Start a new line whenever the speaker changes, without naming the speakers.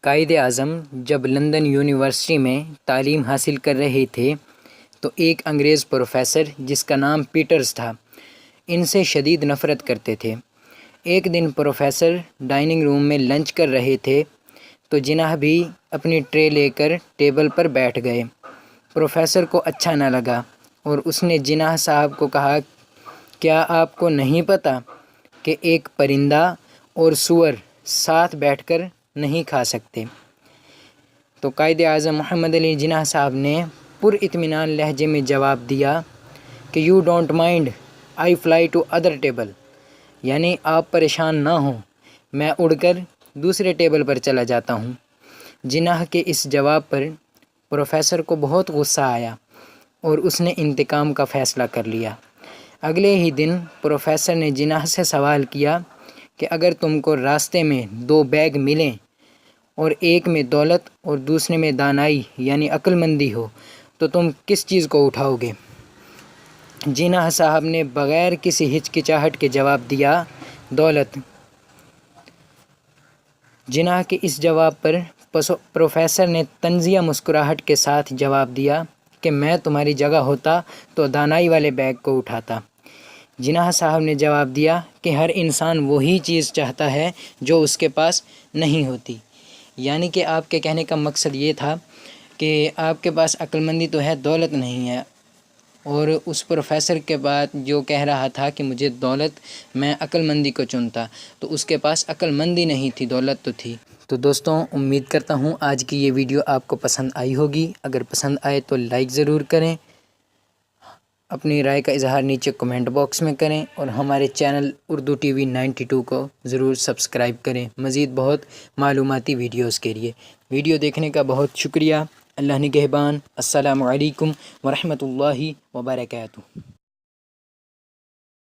قائد اعظم جب London university میں تعلیم حاصل کر رہے تھے تو ایک انگریز پروفیسر جس کا نام پیٹرز تھا ان سے شدید نفرت کرتے تھے۔ ایک دن پروفیسر ڈائننگ روم میں لنچ کر رہے تھے تو جناح بھی اپنی ٹرے لے کر ٹیبل پر بیٹھ گئے۔ پروفیسر کو اچھا نہ لگا اور اس نے جناح صاحب کو کہا، کیا آپ کو نہیں پتہ کہ ایک پرندہ اور سور ساتھ بیٹھ کر نہیں کھا سکتے؟ تو قائد اعظم محمد علی جناح صاحب نے پر اطمینان لہجے میں جواب دیا کہ you don't mind I fly to other table, یعنی آپ پریشان نہ ہوں، میں اڑ کر دوسرے ٹیبل پر چلا جاتا ہوں۔ جناح کے اس جواب پر پروفیسر کو بہت غصہ آیا اور اس نے انتقام کا فیصلہ کر لیا۔ اگلے ہی دن پروفیسر نے جناح سے سوال کیا کہ اگر تم کو راستے میں 2 بیگ ملیں اور ایک میں دولت اور دوسرے میں دانائی یعنی عقل مندی ہو تو تم کس چیز کو اٹھاؤ گے؟ جناح صاحب نے بغیر کسی ہچکچاہٹ کے جواب دیا، دولت۔ جناح کے اس جواب پر پروفیسر نے طنزیہ مسکراہٹ کے ساتھ جواب دیا کہ میں تمہاری جگہ ہوتا تو دانائی والے بیگ کو اٹھاتا۔ جناح صاحب نے جواب دیا کہ ہر انسان وہی چیز چاہتا ہے جو اس کے پاس نہیں ہوتی، یعنی کہ آپ کے کہنے کا مقصد یہ تھا کہ آپ کے پاس عقل مندی تو ہے، دولت نہیں ہے۔ اور اس پروفیسر کے بعد جو کہہ رہا تھا کہ مجھے دولت، میں عقل مندی کو چنتا، تو اس کے پاس عقل مندی نہیں تھی، دولت تو تھی۔ تو دوستوں، امید کرتا ہوں آج کی یہ ویڈیو آپ کو پسند آئی ہوگی۔ اگر پسند آئے تو لائک ضرور کریں، اپنی رائے کا اظہار نیچے کمنٹ باکس میں کریں اور ہمارے چینل اردو ٹی وی 92 کو ضرور سبسکرائب کریں مزید بہت معلوماتی ویڈیوز کے لیے۔ ویڈیو دیکھنے کا بہت شکریہ۔ اللہ نگہبان۔ السلام علیکم ورحمۃ اللہ وبرکاتہ۔